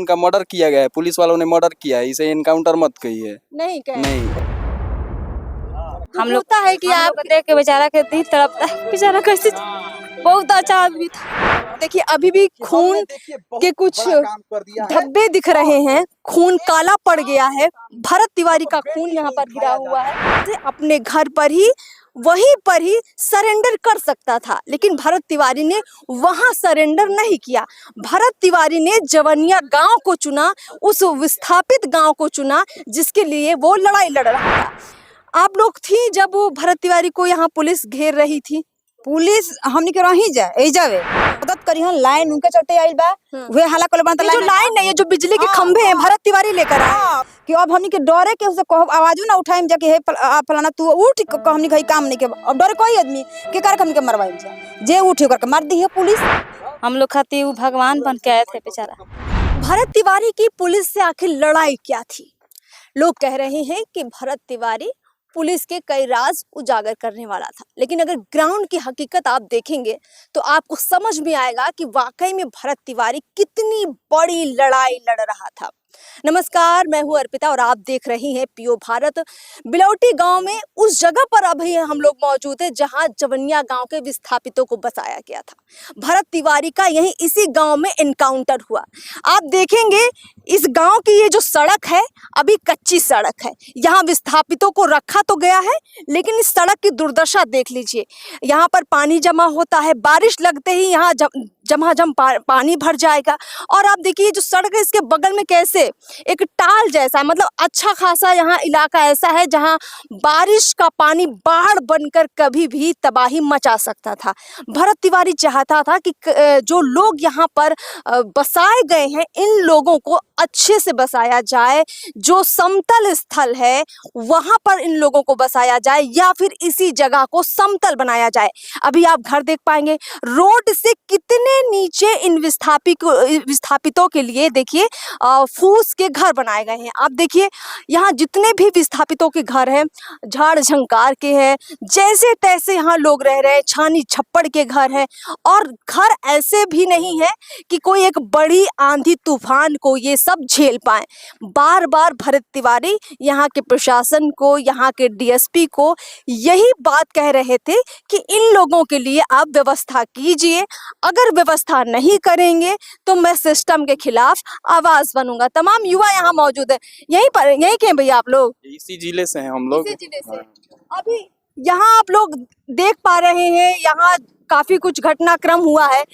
उनका मर्डर किया गया है, पुलिस वालों ने मर्डर किया है, इसे एनकाउंटर मत कहिए। नहीं कहे नहीं हम लोग होता है कि आप देख के बेचारा के दिल तड़पता है। बेचारा कैसे बहुत अच्छा आदमी था। देखिए अभी भी खून के कुछ धब्बे दिख रहे हैं, खून काला पड़ गया है। भरत तिवारी का खून यहाँ पर गिरा हुआ है। अपने घर पर ही वहीं पर ही सरेंडर कर सकता था, लेकिन भरत तिवारी ने वहां सरेंडर नहीं किया। भरत तिवारी ने जवनिया गांव को चुना, उस विस्थापित गांव को चुना जिसके लिए वो लड़ाई लड़ रहा था। आप लोग थी जब भरत तिवारी को यहाँ पुलिस घेर रही थी? पुलिस हमनी के रही जा ए जावे मदद करी हन लाइन उनके चट्टे आइल बा वे हला कोले बनत जो लाइन नहीं है, जो बिजली के खंभे हैं, भरत तिवारी लेकर आए कि अब हमनी के डरे के उसे कहो आवाजो ना उठाइम जाके हे फलाना तू उठ हमनी के काम नहीं के अब डरे कोई आदमी के कर हमनी के मरवाइल जा जे उठे कर मार दी है पुलिस। हम लोग खातिर वो भगवान बन के आए थे बेचारा। भरत तिवारी की पुलिस से आखिर लड़ाई क्या थी? लोग कह रहे हैं कि भरत तिवारी पुलिस के कई राज उजागर करने वाला था, लेकिन अगर ग्राउंड की हकीकत आप देखेंगे तो आपको समझ में आएगा कि वाकई में भरत तिवारी कितनी बड़ी लड़ाई लड़ रहा था। नमस्कार, मैं हूँ अर्पिता और आप देख रही हैं पीओ भारत। बिलौटी गांव में उस जगह पर अभी हम लोग मौजूद हैं जहां जवनिया गांव के विस्थापितों को बसाया गया था। भरत तिवारी का यहीं इसी गांव में एनकाउंटर हुआ। आप देखेंगे इस गांव की ये जो सड़क है अभी कच्ची सड़क है। यहाँ विस्थापितों को रखा तो गया है, लेकिन इस सड़क की दुर्दशा देख लीजिए। यहाँ पर पानी जमा होता है, बारिश लगते ही यहाँ झमाझम पानी भर जाएगा। और आप देखिए जो सड़क है इसके बगल में कैसे एक टाल जैसा, मतलब अच्छा खासा यहाँ इलाका ऐसा है जहाँ बारिश का पानी बाढ़ बनकर कभी भी तबाही मचा सकता था। भरत तिवारी चाहता था कि जो लोग यहाँ पर बसाए गए हैं इन लोगों को अच्छे से बसाया जाए, जो समतल स्थल है वहां पर इन लोगों को बसाया जाए या फिर इसी जगह को समतल बनाया जाए। अभी आप घर देख पाएंगे रोड से कितने नीचे इन विस्थापितों के लिए देखिए फूस के घर बनाए गए हैं। आप देखिए यहाँ जितने भी विस्थापितों के घर हैं झाड़ झंकार के हैं, जैसे तैसे यहाँ लोग रह रहे हैं, छानी छप्पड़ के घर हैं। और घर ऐसे भी नहीं है कि कोई एक बड़ी आंधी तूफान को ये सब झेल पाए। बार बार भरत तिवारी यहाँ के प्रशासन को, यहाँ के डीएसपी को यही बात कह रहे थे कि इन लोगों के लिए आप व्यवस्था कीजिए, अगर व्यवस्था नहीं करेंगे तो मैं सिस्टम के खिलाफ आवाज बनूंगा। तमाम युवा यहाँ मौजूद है। यहीं के भैया आप लोग? इसी जिले से हैं हम लोग। इसी जिले से। अभी यहाँ आप लोग देख पा रहे हैं यहाँ काफी कुछ घटनाक्रम हुआ है।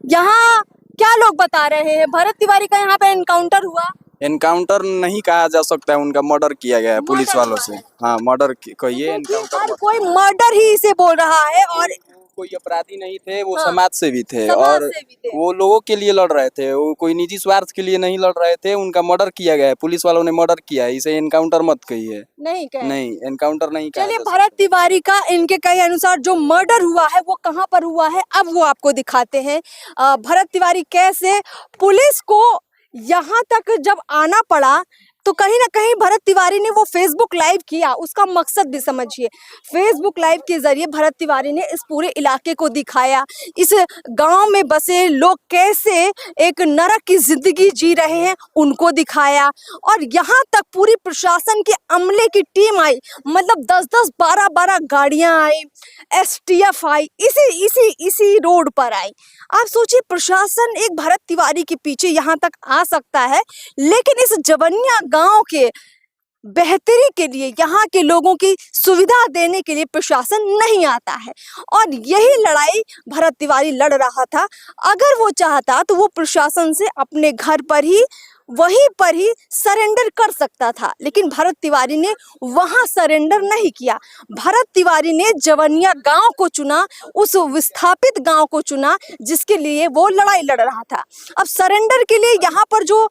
यहाँ क्या लोग बता रहे हैं भरत तिवारी का यहाँ पे एनकाउंटर हुआ? एनकाउंटर नहीं कहा जा सकता है, उनका मर्डर किया गया है पुलिस वालों से। हाँ मर्डर कहिए, एनकाउंटर। कोई मर्डर ही इसे बोल रहा है और कोई अपराधी नहीं थे, वो हाँ, समाज सेवी थे समाज और सेवी थे। वो लोगों के लिए लड़ रहे थे, वो कोई निजी स्वार्थ के लिए नहीं लड़ रहे थे। उनका मर्डर किया गया है, पुलिस वालों ने मर्डर किया है, इसे एनकाउंटर मत कहिए। नहीं कहे नहीं एनकाउंटर नहीं कहा चलिए जा भरत तिवारी का इनके कहे अनुसार जो मर्डर हुआ है वो कहाँ पर हुआ है अब वो आपको दिखाते हैं। भरत तिवारी कैसे पुलिस को यहाँ तक जब आना पड़ा तो कहीं ना कहीं भरत तिवारी ने वो फेसबुक लाइव किया, उसका मकसद भी समझिए। फेसबुक लाइव के जरिए भरत तिवारी ने इस पूरे इलाके को दिखाया, इस गांव में बसे लोग कैसे एक नरक की जिंदगी जी रहे हैं उनको दिखाया। और यहाँ तक पूरी प्रशासन के अमले की टीम आई, मतलब 10-10 12-12 गाड़ियां आई, एसटीएफ आई, इसी रोड पर आई। आप सोचिए प्रशासन एक भरत तिवारी के पीछे यहाँ तक आ सकता है, लेकिन इस जवनिया गांव के बेहतरी के लिए, यहाँ के लोगों की सुविधा देने के लिए प्रशासन नहीं आता है। और यही लड़ाई भरत तिवारी लड़ रहा था। अगर वो चाहता तो वो प्रशासन से अपने घर पर ही वहीं पर ही सरेंडर कर सकता था, लेकिन भरत तिवारी ने वहां सरेंडर नहीं किया। भरत तिवारी ने जवनिया गांव को चुना, उस विस्थापित गांव को चुना जिसके लिए वो लड़ाई लड़ रहा था। अब सरेंडर के लिए यहाँ पर जो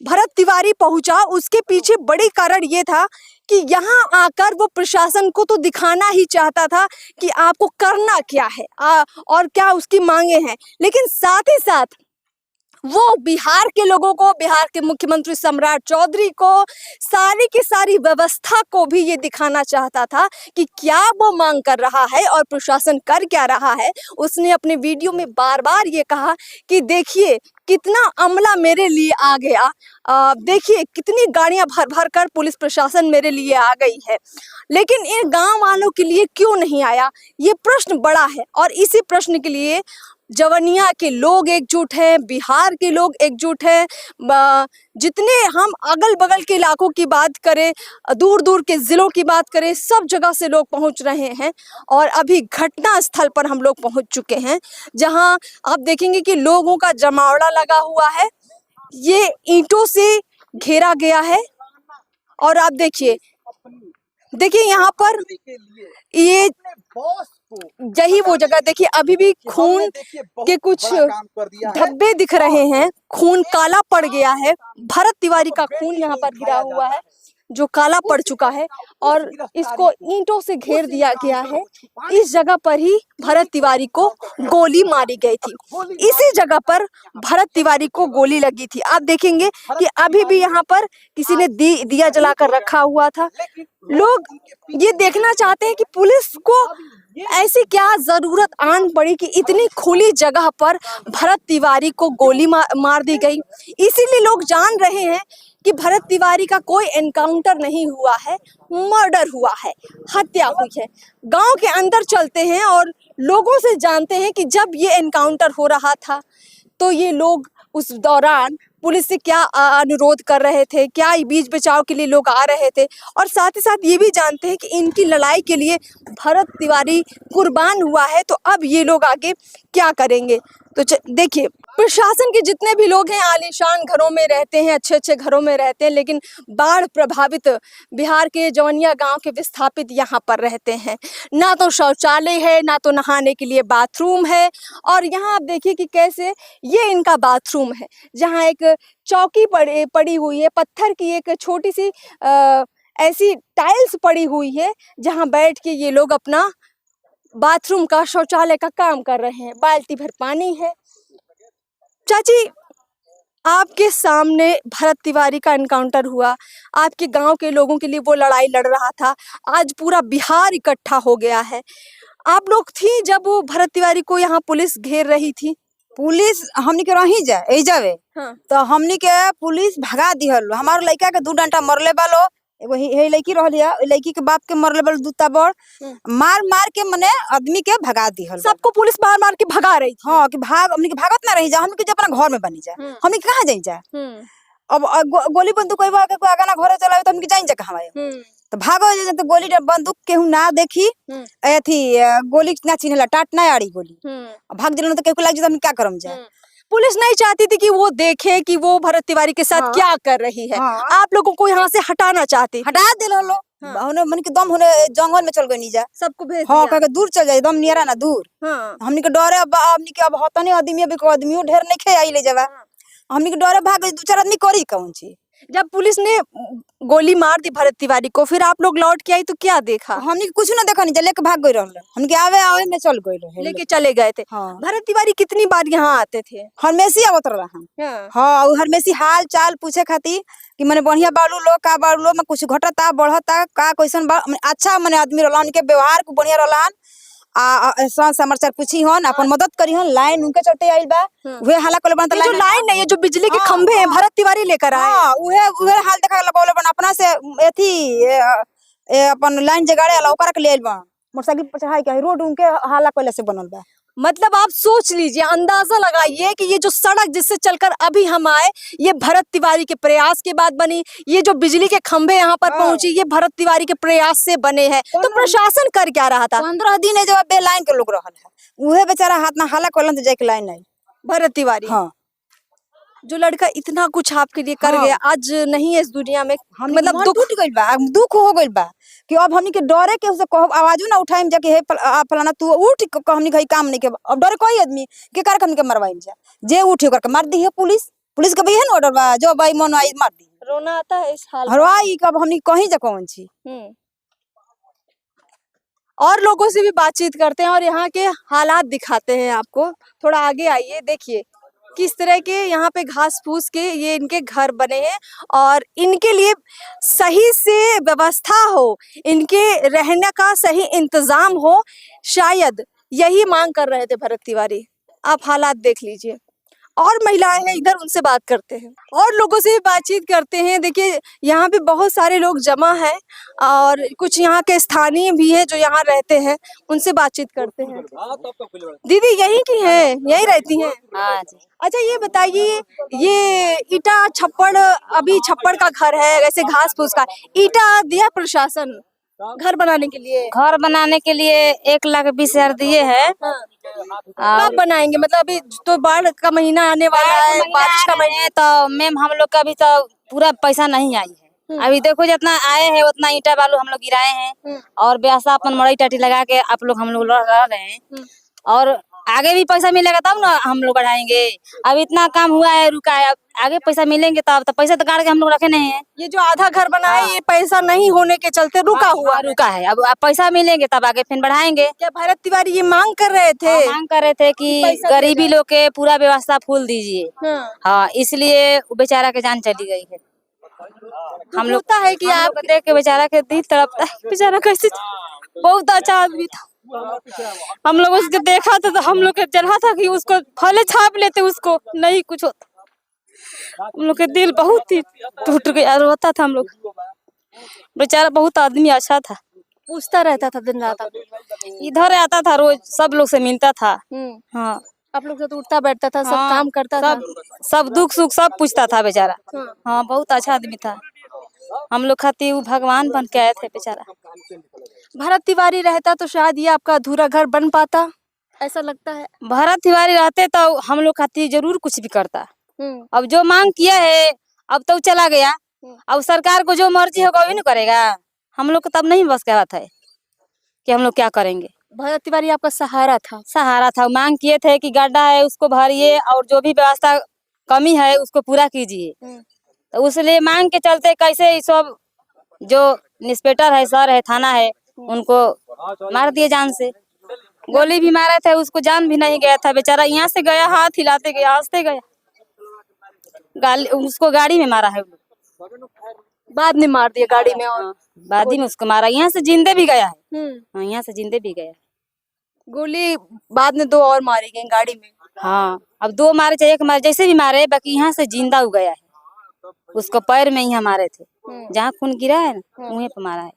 भरत तिवारी पहुंचा उसके पीछे बड़ी कारण ये था कि यहाँ आकर वो प्रशासन को तो दिखाना ही चाहता था कि आपको करना क्या है और क्या उसकी मांगे हैं, लेकिन साथ ही साथ वो बिहार के लोगों को, बिहार के मुख्यमंत्री सम्राट चौधरी को, सारी की सारी व्यवस्था को भी ये दिखाना चाहता था कि क्या वो मांग कर रहा है और प्रशासन कर क्या रहा है। उसने अपने वीडियो में बार बार ये कहा कि देखिए कितना अमला मेरे लिए आ गया, देखिए कितनी गाड़ियां भर भर कर पुलिस प्रशासन मेरे लिए आ गई है, लेकिन इन गांव वालों के लिए क्यों नहीं आया, ये प्रश्न बड़ा है। और इसी प्रश्न के लिए जवनिया के लोग एकजुट हैं, बिहार के लोग एकजुट हैं, जितने हम अगल बगल के इलाकों की बात करें, दूर दूर के ज़िलों की बात करें, सब जगह से लोग पहुंच रहे हैं। और अभी घटना स्थल पर हम लोग पहुंच चुके हैं, जहां आप देखेंगे कि लोगों का जमावड़ा लगा हुआ है, ये ईंटों से घेरा गया है। और आप देखिए यहाँ पर ये यही वो जगह, देखिए अभी भी खून के कुछ धब्बे दिख रहे हैं, खून काला पड़ गया है। भरत तिवारी का खून यहाँ पर गिरा हुआ है जो काला पड़ चुका है और इसको ईंटों से घेर दिया गया है। इस जगह पर ही भरत तिवारी को गोली मारी गई थी, इसी जगह पर भरत तिवारी को गोली लगी थी। आप देखेंगे कि अभी भी यहाँ पर किसी ने दिया जलाकर रखा हुआ था। लोग ये देखना चाहते हैं कि पुलिस को ऐसी क्या जरूरत आन पड़ी कि इतनी खुली जगह पर भरत तिवारी को गोली मार दी गई। इसीलिए लोग जान रहे हैं कि भरत तिवारी का कोई एनकाउंटर नहीं हुआ है, मर्डर हुआ है, हत्या हुई है। गांव के अंदर चलते हैं और लोगों से जानते हैं कि जब ये एनकाउंटर हो रहा था तो ये लोग उस दौरान पुलिस से क्या अनुरोध कर रहे थे, क्या बीच बचाव के लिए लोग आ रहे थे, और साथ ही साथ ये भी जानते हैं कि इनकी लड़ाई के लिए भरत तिवारी कुर्बान हुआ है, तो अब ये लोग आगे क्या करेंगे। तो देखिए प्रशासन के जितने भी लोग हैं आलीशान घरों में रहते हैं, अच्छे अच्छे घरों में रहते हैं, लेकिन बाढ़ प्रभावित बिहार के जवनिया गांव के विस्थापित यहाँ पर रहते हैं। ना तो शौचालय है, ना तो नहाने के लिए बाथरूम है। और यहाँ आप देखिए कि कैसे ये इनका बाथरूम है, जहाँ एक चौकी पड़ी हुई है, पत्थर की एक छोटी सी ऐसी टाइल्स पड़ी हुई है, जहाँ बैठ के ये लोग अपना बाथरूम का, शौचालय का काम कर रहे हैं। बाल्टी भर पानी है। चाची, आपके सामने भरत तिवारी का एनकाउंटर हुआ, आपके गांव के लोगों के लिए वो लड़ाई लड़ रहा था, आज पूरा बिहार इकट्ठा हो गया है। आप लोग थी जब वो भरत तिवारी को यहाँ पुलिस घेर रही थी? पुलिस हमनी के रही जावे हाँ। तो हमनी के पुलिस भगा दिहल। हमार लड़का के 2 डंडा मरले बालो, एगो हे लड़की रहलिया, लड़की के बाप के मरले बालो 2 ताबड़, मार मार के मने आदमी के भगा दिहल। सबको पुलिस मार मार के भगा रही थी। हाँ कि हमनी के भागत ना रही जा, हमनी के अपना घर में बनी जा, हमनी के कहां जाई जा। अब गोली बंदूक कोई आगा ना घरे चलावे तो हमनी के जाई जा कहां आए, तो भागो तो गोली बंदूक केहू ना देखी, एथी गोली ना चिन्हला, टाट ना आड़ी गोली, भाग दिलन तो केहू लाग जा, हमनी क्या करम जा। पुलिस नहीं चाहती थी कि वो देखे कि वो भरत तिवारी के साथ क्या कर रही है। आप लोगों को यहाँ से हटाना चाहती, हटा दिल लो। होने मन के दम होने जंगल में चल गई जा, सबको भेज हाँ कह दूर चल जाए, दम नियरा ना दूर। हमनी के डरे हमनी के अब होता नहीं आदमी, अभी आदमियों ढेर नहीं खे आई ले जावा, हमनी के डरे भाग 2-4 आदमी करी कौन ची। जब पुलिस ने गोली मार दी भरत तिवारी को, फिर आप लोग लौट के आई तो क्या देखा? हमने कुछ ना देखा, नहीं लेके भाग गई रहल, हमके आवे में चल गई, लेके चले गए थे। हाँ। भरत तिवारी कितनी बार यहाँ आते थे? हमेशा आवत रहा। हाँ हमेशा हाल चाल पूछे खातिर कि मने बढ़िया बालू लो, का बालू लो, मैं कुछ घटता बढ़ता का कैसन अच्छा मने आदमी रहला, उनके व्यवहार को बढ़िया रहला, समाचार पूछी हन, अपन मदद करी हन। लाइन उनके चलते आइल बा, उहे हाला कोले बनता जो लाइन नहीं है, जो बिजली के खंभे हैं, भरत तिवारी लेकर आए। हां उहे हाल देखा लगौले बन, अपना से एथी अपन लाइन जगाड़े वाला ओकरा के ले आइल बा, मोटरसाइकिल पर चढ़ाई के रोड उनके हाला कोले से बनल बा। मतलब आप सोच लीजिए, अंदाजा लगाइए कि ये जो सड़क जिससे चलकर अभी हम आए, ये भरत तिवारी के प्रयास के बाद बनी। ये जो बिजली के खंभे यहाँ पर पहुंची, ये भरत तिवारी के प्रयास से बने हैं। तो प्रशासन कर क्या रहा था? 15 दिन है जब बे लाइन के लोग रहल है, उहे बेचारा हाथ ना हाला कोलन तो जाके लाइन आई भरत तिवारी। हाँ जो लड़का इतना कुछ आपके लिए कर गया, आज नहीं है इस दुनिया में, मतलब दुख टूट गइल बा, दुख हो गइल बा कि अब हमनी के डरे के उसे कहो आवाजो ना उठाइम जाके हे फलाना तू उठ, हमनी के काम नहीं के, अब डरे कोई आदमी के कार हमनी के मरवाइम जा, जे उठे करके मार दी है पुलिस के भी है ना ऑर्डर बा, जो भाई मन आई मार दी। रोना आता है इस हाल हरवाई कब हमनी कहीं जा कौन छी। और लोगों से भी बातचीत करते हैं और यहाँ के हालात दिखाते हैं आपको। थोड़ा आगे आइए, देखिए किस तरह के यहाँ पे घास फूस के ये इनके घर बने हैं और इनके लिए सही से व्यवस्था हो, इनके रहने का सही इंतजाम हो, शायद यही मांग कर रहे थे भरत तिवारी। आप हालात देख लीजिए। और महिलाएं हैं इधर, उनसे बात करते हैं और लोगों से भी बातचीत करते हैं। देखिए यहाँ पे बहुत सारे लोग जमा हैं और कुछ यहाँ के स्थानीय भी हैं जो यहाँ रहते हैं, उनसे बातचीत करते हैं। दीदी यहीं की हैं, यहीं रहती हैं? हाँ जी। अच्छा ये बताइए, ये ईटा छप्पड़, अभी छप्पड़ का घर है, वैसे घास फूस का, ईटा दिया प्रशासन घर बनाने के लिए? घर बनाने के लिए 1,20,000 दिए हैं। कब बनाएंगे? मतलब अभी तो बाढ़ का महीना आने वाला है, बारिश का महीना है तो मैम हम लोग का अभी तो पूरा पैसा नहीं आई है। अभी देखो जितना आए हैं उतना ईटा बालू हम लोग गिराए हैं और ब्यासा अपन मड़ई टाटी लगा के आप लोग हम लोग रह रहे हैं और आगे भी पैसा मिलेगा तब ना हम लोग बढ़ाएंगे। अब इतना काम हुआ है, रुका है, अब आगे पैसा मिलेंगे तब तो पैसा तो गाड़ के हम लोग रखे नहीं है। ये जो आधा घर बना है ये पैसा नहीं होने के चलते रुका है। अब पैसा मिलेंगे तब आगे फिर बढ़ाएंगे। क्या भरत तिवारी ये मांग कर रहे थे? मांग कर रहे थे कि गरीबी लोग के पूरा व्यवस्था फूल दीजिए। हाँ इसलिए बेचारा के जान चली गई है। हम लोग है कि आप देख के बेचारा के दिल तड़पता है। बेचारा कैसे, बहुत अच्छा आदमी था। हम लोग उसको देखा था तो हम लोग के चला था कि उसको भले छाप लेते, उसको नहीं कुछ होता। हम लोग के दिल बहुत ही टूट गया, रोता था हम लोग। बेचारा बहुत आदमी अच्छा था, पूछता रहता था दिन रात, इधर आता था रोज, सब लोग से मिलता था। हाँ आप लोग से तो उठता बैठता था, सब काम करता था, सब दुख सुख सब पूछता था बेचारा। हाँ बहुत अच्छा आदमी था। हम लोग खातिर भगवान बन के आए थे बेचारा। भरत तिवारी रहता तो शायद ये आपका अधूरा घर बन पाता, ऐसा लगता है। भरत तिवारी रहते तो हम लोग खातिर जरूर कुछ भी करता। अब जो मांग किया है अब तो चला गया, अब सरकार को जो मर्जी होगा वही ना करेगा। हम लोग को तब नहीं बस का बात है कि हम लोग क्या करेंगे। भरत तिवारी आपका सहारा था। मांग किए थे कि गड्ढा है उसको भरिए और जो भी व्यवस्था कमी है उसको पूरा कीजिए। तो उसलिए मांग के चलते कैसे सब जो इंस्पेक्टर है, सर है, थाना है, उनको मार दिए जान से। गोली भी मारे थे, उसको जान भी नहीं गया था बेचारा। यहाँ से गया, हाथ हिलाते गया, हंसते गया। उसको गाड़ी में मारा है, बाद में मार दिया गाड़ी में, और बाद में उसको मारा। यहाँ से जिंदे भी गया है। यहाँ से जिंदे भी गया। गोली बाद में 2 और मारी गई गाड़ी में। हाँ अब 2 मारे चाहे 1 मारे, जैसे भी मारे, बाकी यहाँ से जिंदा हो गया है। उसको पैर में यहाँ मारे थे, जहाँ खून गिरा है ना वहीं पे मारा है।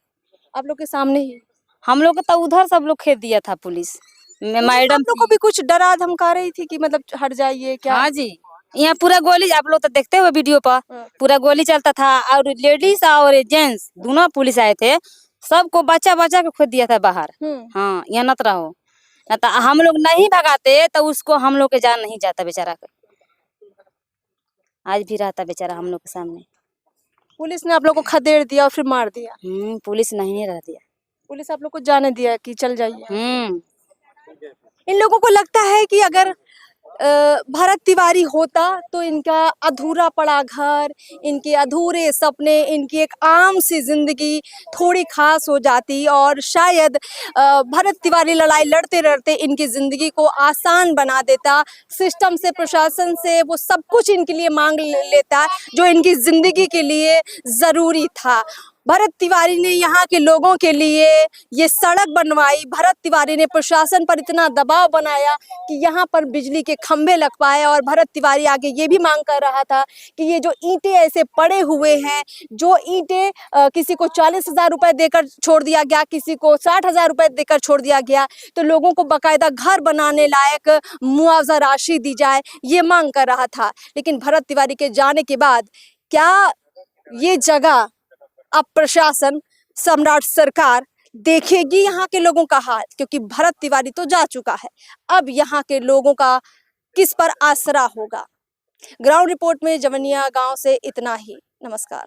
आप लोग के सामने ही? हम लोग तो उधर सब लोग खेत दिया था पुलिस। मैडम लोग को भी कुछ डरा धमका रही थी कि मतलब हट जाइए क्या? हाँ जी, यहाँ पूरा गोली, आप लोग तो देखते हो वीडियो पर, पूरा गोली चलता था और लेडीज और जेंट्स दोनों पुलिस आए थे, सबको बच्चा बच्चा के खोद दिया था बाहर। हाँ यहाँ नत रहो, न तो हम लोग नहीं भगाते तो उसको हम लोग के जान नहीं जाता बेचारा का। आज भी रहता बेचारा हम लोग के सामने। पुलिस ने आप लोग को खदेड़ दिया और फिर मार दिया? पुलिस नहीं रह दिया। पुलिस आप लोग को जाने दिया कि चल जाइए। इन लोगों को लगता है कि अगर भरत तिवारी होता तो इनका अधूरा पड़ा घर, इनके अधूरे सपने, इनकी एक आम सी जिंदगी थोड़ी खास हो जाती और शायद भरत तिवारी लड़ाई लड़ते लड़ते इनकी जिंदगी को आसान बना देता। सिस्टम से, प्रशासन से वो सब कुछ इनके लिए मांग लेता जो इनकी जिंदगी के लिए जरूरी था। भरत तिवारी ने यहाँ के लोगों के लिए ये सड़क बनवाई। भरत तिवारी ने प्रशासन पर इतना दबाव बनाया कि यहाँ पर बिजली के खंभे लग पाए और भरत तिवारी आगे ये भी मांग कर रहा था कि ये जो ईंटें ऐसे पड़े हुए हैं, जो ईंटें किसी को 40,000 रुपए देकर छोड़ दिया गया, किसी को 60,000 रुपए देकर छोड़ दिया गया, तो लोगों को बाकायदा घर बनाने लायक मुआवजा राशि दी जाए, ये मांग कर रहा था। लेकिन भरत तिवारी के जाने के बाद क्या ये जगह अब प्रशासन, सम्राट सरकार देखेगी यहाँ के लोगों का हाल? क्योंकि भरत तिवारी तो जा चुका है, अब यहाँ के लोगों का किस पर आसरा होगा? ग्राउंड रिपोर्ट में जवनिया गांव से इतना ही। नमस्कार।